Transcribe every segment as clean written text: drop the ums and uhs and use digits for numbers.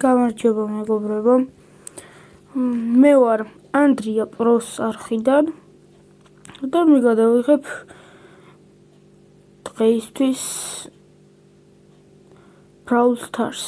გამარჯობა მეგობრებო. მე ვარ ანდრია პროს არხიდან და მე გადავიღებ დღეისთვის Brawl Stars.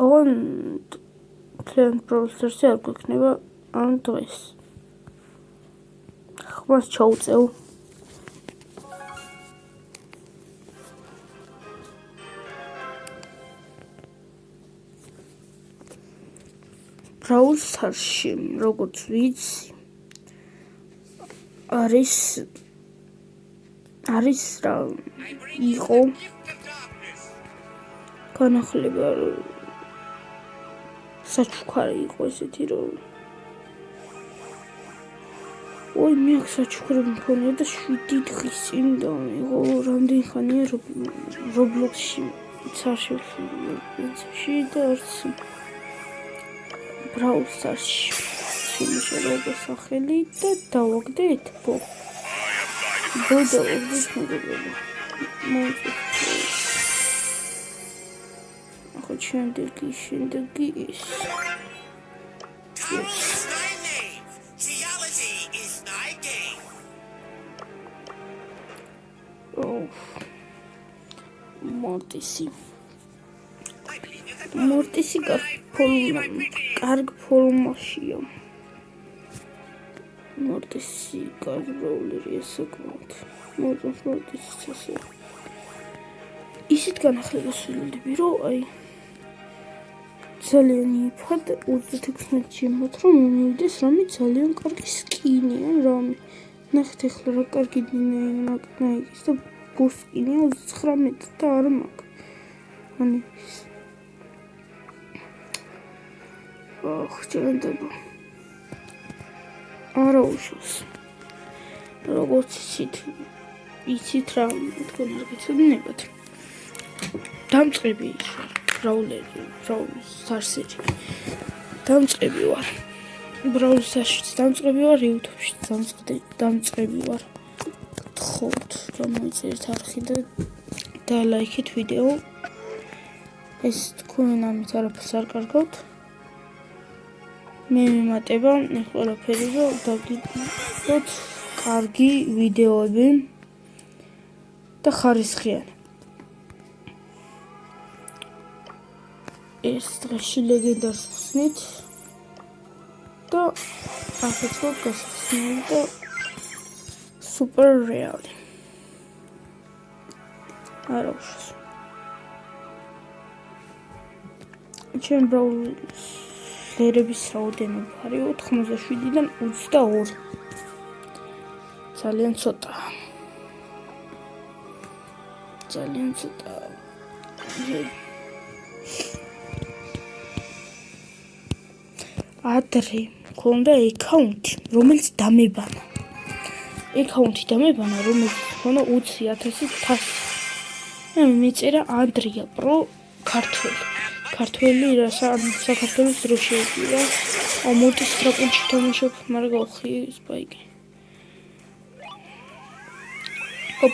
ოღონ მთლიან Brawl Stars-ი არ გვექნება ამ დღეს. ხმას ჩაუწევ. Brawl Stars-ში, როგორც ვიცი, არის რა იყო განახლება საჩუქარი იყო ესეთი რომ ой, მე აქ საჩუქარი მქონია და 7 დღის წინ დამიღო რამდენი ხანია Roblox-ში ცარშევში და არც Brawl Stars-ში შემოშალება სახელი და დავაგდეთ დავაგდეთ მეგობრებო ახლა შემდეგი ის მორტისი კარგ ფორმაშია. მორტისი კარგ ბრავლერია საკმაოდ. მორტისიც ასე. ისეთ განახლებას ვილდები, რომ აი ძალიან იფად 36 ჩემოთ რომ მივიდეს რამე ძალიან კარგი სკინი ან რამე. ნახეთ ახლა რა კარგი ნაიკის და ბოსკინია 19 და არ მაქვს. ანუ ხჭენდება. არა უშავს. როგორც იცით რა თქვენ არ გეცოდინებათ. დამწყები ბრავლერი, Brawl Stars-ში. დამწყები ვარ. Brawl Stars-ში დამწყები ვარ, YouTube-ში დამწყები ვარ. გთხოვთ, გამოიწერეთ არხი და ლაიქეთ ვიდეო. ეს თქვენ ამით არაფერს არ კარგავთ. მე მიმატება ყველაფერი რომ დაგიგოთ კარგი ვიდეოები და ხარისხიანი. ეს დღეში ლეგენდარს ხსნით და ახლა გასხსნით და სუპერ რეალი. არა უშავს. ჩემ ბრაულერების რაოდენობა არის 87-დან 22. ძალიან ცოტა. ადრე მქონდა აკაუნტი, რომელიც დამებანა. რომელიც მქონდა 20,000 თასი. მე მეწერა ანდრია პრო ქართველი რა საქართველოს დრო შეეძინა. მორტის ტრაპუნში თამაშობ, მაგრამ გავხი სპაიკი.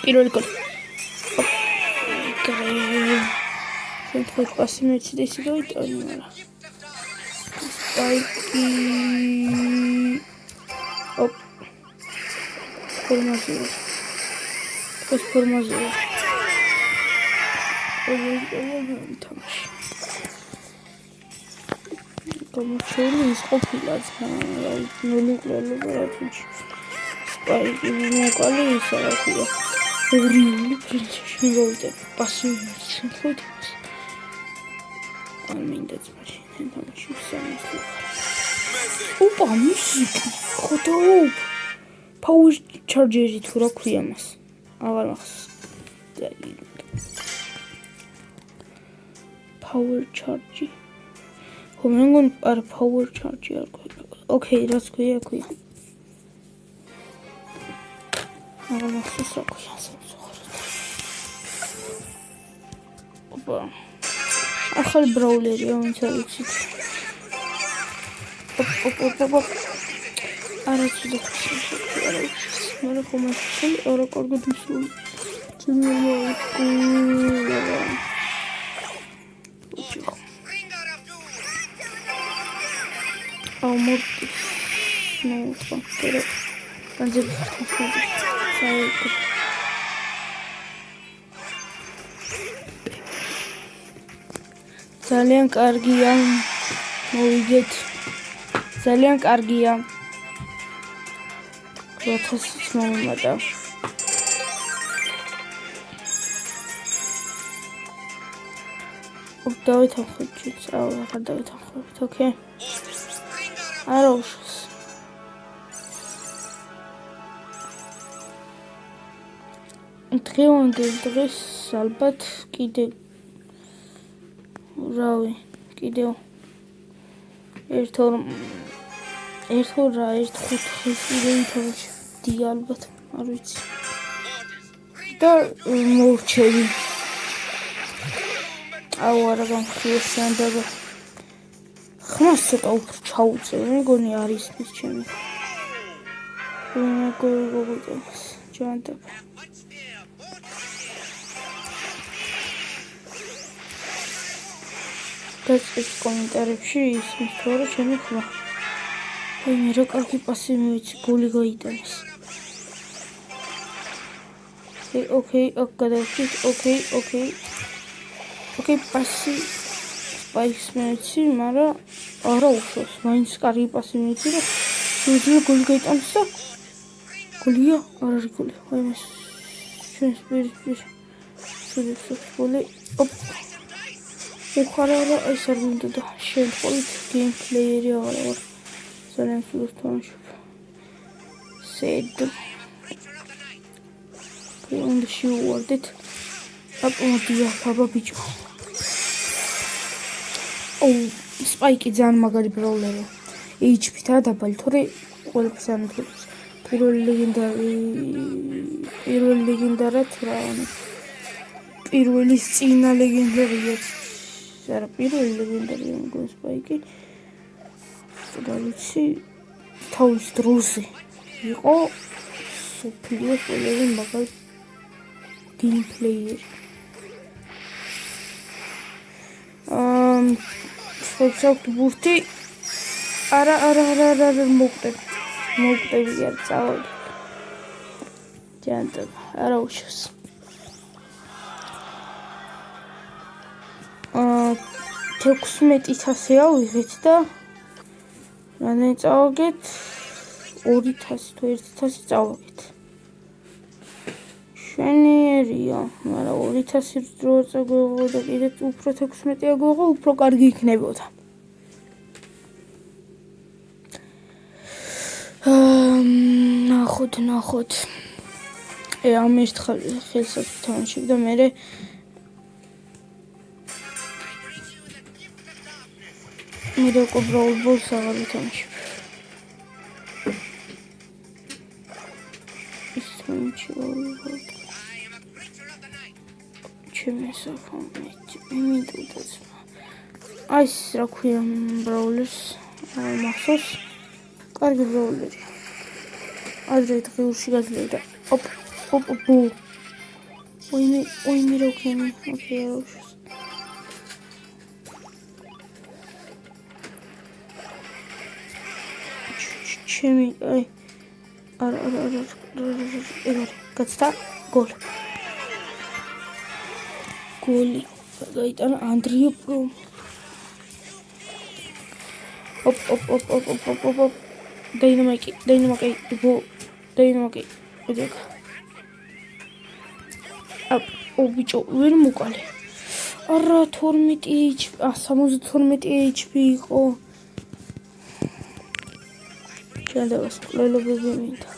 პირველი გოლი. შემთხვევით პასი მეცი და ისე გავიტანე, მაგრამ სპაიკი ფორმაზია. თამაში. გამოჩვენი ის ყოფილა ნული კლუბი რატოში. სპაიკი მოკალი ის რა ქვია. ორი პრინცესი მოვიდა. პასი შემთხვევით არ მინდა ძმაში. თამაში სამასი. ოპა მუსიკა. ხოთო Power Charger-ი თუ რა ქვია მას. აღარ მახსოვს. Power Charger. ხომ არ Power Charger არ ქვია. ოკეი, რაც ქვია. აღარ მახსოვს რა ქვია. ოპა. ახალი ბრაულერია, ვინც არ იცით. ოპ. არა ცუდად არა მაგრამ ხომ ასე არა კარგად ისული მორტი ნუ ხერე განძები საერთოდ ძალიან კარგია მოვიგეთ ძალიან კარგია 8000 მომატა დავითანხმებით აღარ დავითანხმებით ოკეი არა უშავს დღევანდელ დღეს ალბათ კიდე რავი კიდევ ერთ ხუთი კიდე ვითამაშებდი ალბათ არ ვიცი და მოვჩები აუ არა გამხიოსან და ხმას ცოტა უფრო ჩაუწევ მეგონი არის ის ჩემი მეგობრებს ჯანდაბა გაწყვეტ კომენტარებში ისმის თორე ჩემი ხმა მე რა კარგი პასი მივიცი გოლი გაიტანეს ოკეი გადავხით ოკეი პასი სპაიქს მივიცი მაგრამ არა უშავს მაინც კარგი პასი მივიცი და შეიძლება გოლი გაიტანოს და გოლია არ არის გოლი აი მას ჩვენს პირის გოლი უხარარა ეს არ მინდა და შემთხვევით გეიმპლეიერი აღარ ვარ ძალიან სულს თამაშობ სედ უნდა შევუვარდეთ აპმოდია ხაბა ბიჭო სპაიკი ძალიან მაგარი ბრაულერია HP-თა დაბალი თორე ყველაფერს ანთებს პირველი ლეგენდარად რა პირველი წინა ლეგენდარია არა პირველი ლეგენდარია მგონი სპაიკი და ვიცი თავის დროზე იყო სოფლიოს ყველაზე მაგარი გეიმპლეიერი ხოცავთ ბურთი არა მოვკვდები არ წავედი ჯანტა არა უშავს 1600 ავიღეთ და რანაირ წავაგეთ 2000 თუ 1000 წავაგეთ შენიერია მაგრამ 2000 დრო წაგვეღო და კიდე უფრო 16 აგვეღო უფრო კარგი იქნებოდა ნახოთ ამ ერთხელ ხელსაც ვთამაშებ და მე უკვე ბრაულ ბოლს აღარ ვთამაშებ ის თამაში ჩემი საფრთხე მინდოდა აი ეს რა ქვია ბრაულერს მახსოვს კარგი ბრაულერი ადრე დღეურში გაძლევდა ბუ ოიმე როქენი ოკეი როშს ჩემი აი არა გაცდა გოლი გაიტანა ანდრიო პრო ოპ დაინამიკი ვიდეო ბიჭო ვერ მოკალე არა 12 HP 72 HP იყო ჩანდავს ყოლობები მინდა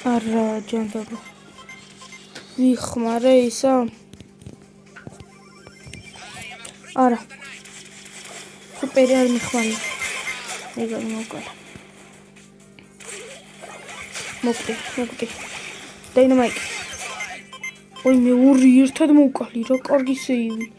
არა ჯანდაბა ვიხმარე ისა არა სუპერი არ მიხმარი ეგარ მოკალე მოკდი დაინამიკი ოი მე ორი ერთად მოკალი რა კარგი სეივი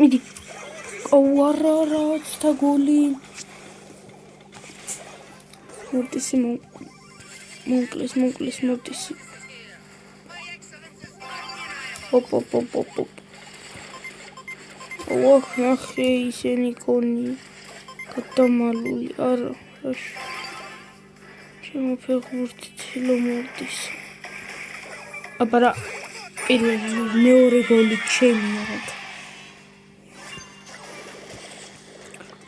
მიდი. არა, და გოლი. მორტისი მონკლეს მორტისი. ოპ. ნახე ისინი კონი. გადამალული, არა. შემოფეხურთი თილო მორტისი. აბარა მეორე გოლი ჩემი რაღაც.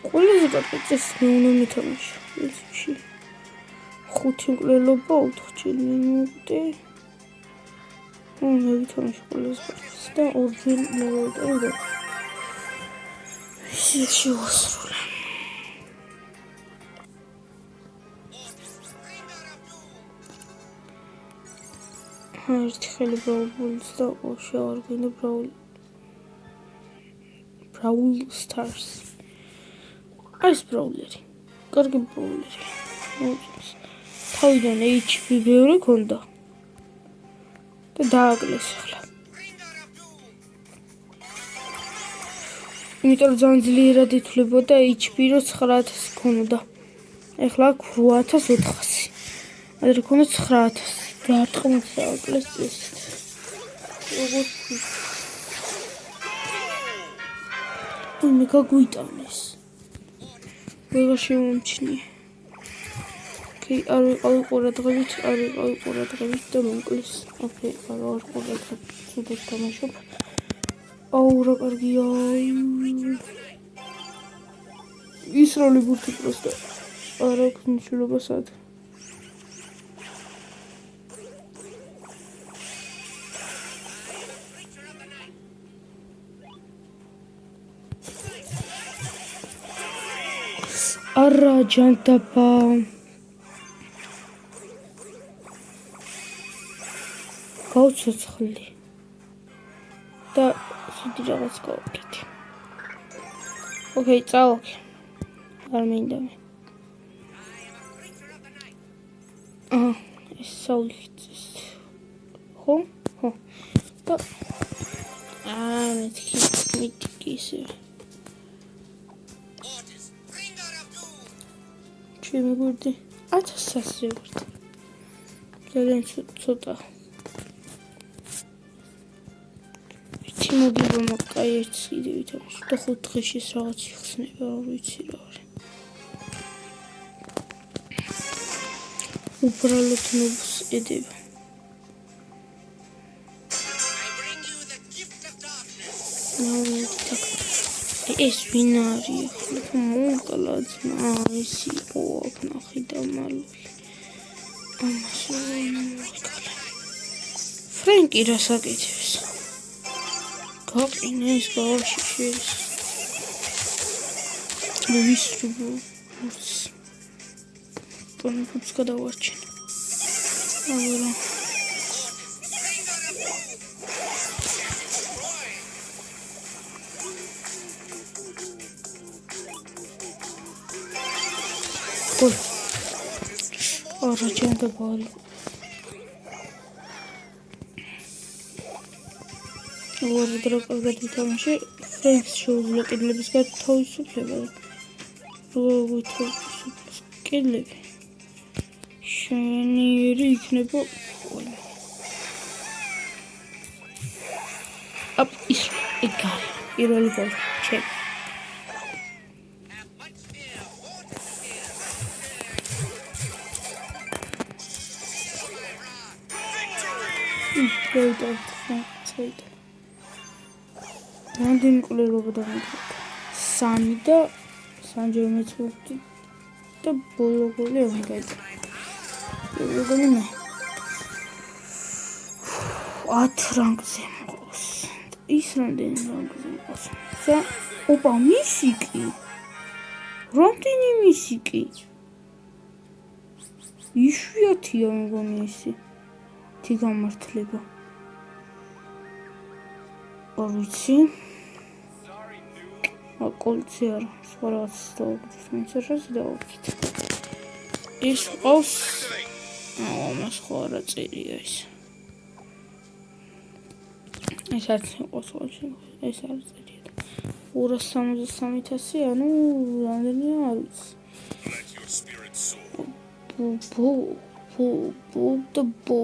ყველაზე კარგი წესი უნდა მითამაშო. ისში 5 მკვლელობა 4 ჯერ მივუტე. მე ვითამაშე ყველაზე კარგს და ორჯერ მოვუტე და ისში ვასრულე. ერთი ხელი ბრაულს და შევარგინე Brawl Stars. ეს ბრაულერი. კარგი ბრაულერი. თავიდან HP ბევრი ქონდა. და დააკლეს ახლა. იმიტომ რომ ძალიან ძლიერად ითვლებოდა HP რო 9000 ქონდა. ახლა 8400. ადრე ქონდა 9000. დარტყმით დააკლეს წესით. როგორც მე გაგვიტანეს. ვეღარ შემომჩნია. ოკეი, არ ვიყავი ყურადღებით და მომკლეს. ოკეი, არ ყურადღებით, სულ თამაშობ. რა კარგია. ისროლი ბურთი პროსტა. არ აქვს მნიშვნელობა სად. არა ჯანდაბა გავცოცხლი და სიდი რაღაც გავაკეთე. ოკეი, წავაკე. არ მინდა მე. ეს საულიძეს. ხო? და მეთქი ისე. ჩემი გურდი 1100 ვართ. ძალიან ცოტა. მოგება მაგაი ერთ კიდე ვითამაშო და 5 დღეში რაღაც იხსნება, არ ვიცი რა არის. უბრალოდ ნობს ედება. ეს ვინ არის? მოკლა ძმა, ეს იყო ნახი და მალული. ფრენკი რას აკეთებს? გაყინეს გავაშიშეს. ვისრუბო. პონიკუც გადავარჩენ. აბა. გოლ. არა ჯანდაბა. ორი დრო კარგად ვითამაშე, ფრენკს შეუძლია კედლების გათავისუფლება. როგორ ვითამაშე კედლები? შენიერი იქნება ყველა. ის ეგარი, პირველი გოლი, ჩემი. წავიდა. რამდენი მკვლელობა დამატებდა? 3 და 3-ჯერ მეცხრე და ბოლო გოლი არ გაიწა. ბოლო გოლი მე 10 რანგზე მყავს. ის რამდენი რანგზე მყავს? ოპა, მისიკი. რამდენი მისიკი? იშვიათია მგონი ისი. თი გამართლება. არ ვიცი. კოლცი არა, სხვა რაღაც დავაკეთე, მეცერას დავაკეთე. ის ყავს. მას ხო არა წერია ის. ეს არც იყოს ყოლში, ეს არის წერია. 273,000 ანუ რამდენია არ ვიცი. ბუ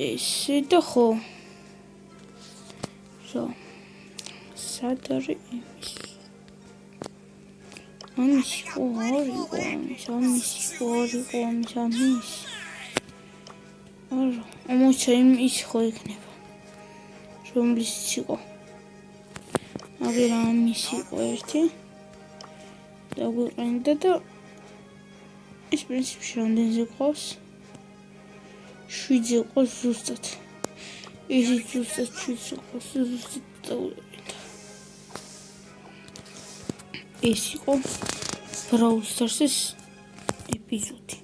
ესე და ხო რა სად არის ამისი ხო არისო არა ამოჩა ის ხო იქნება რომლის იყო აგერა ამის იყო ერთი დაგვიყენდა და ის პრინციპში რამდენზე ყავს 7-ზე ყავს ზუსტად ისიც ზუსტად 7-ზე ყავს ზუსტად დავიყენდა ეს იყო Brawl Stars-ის ეპიზოდი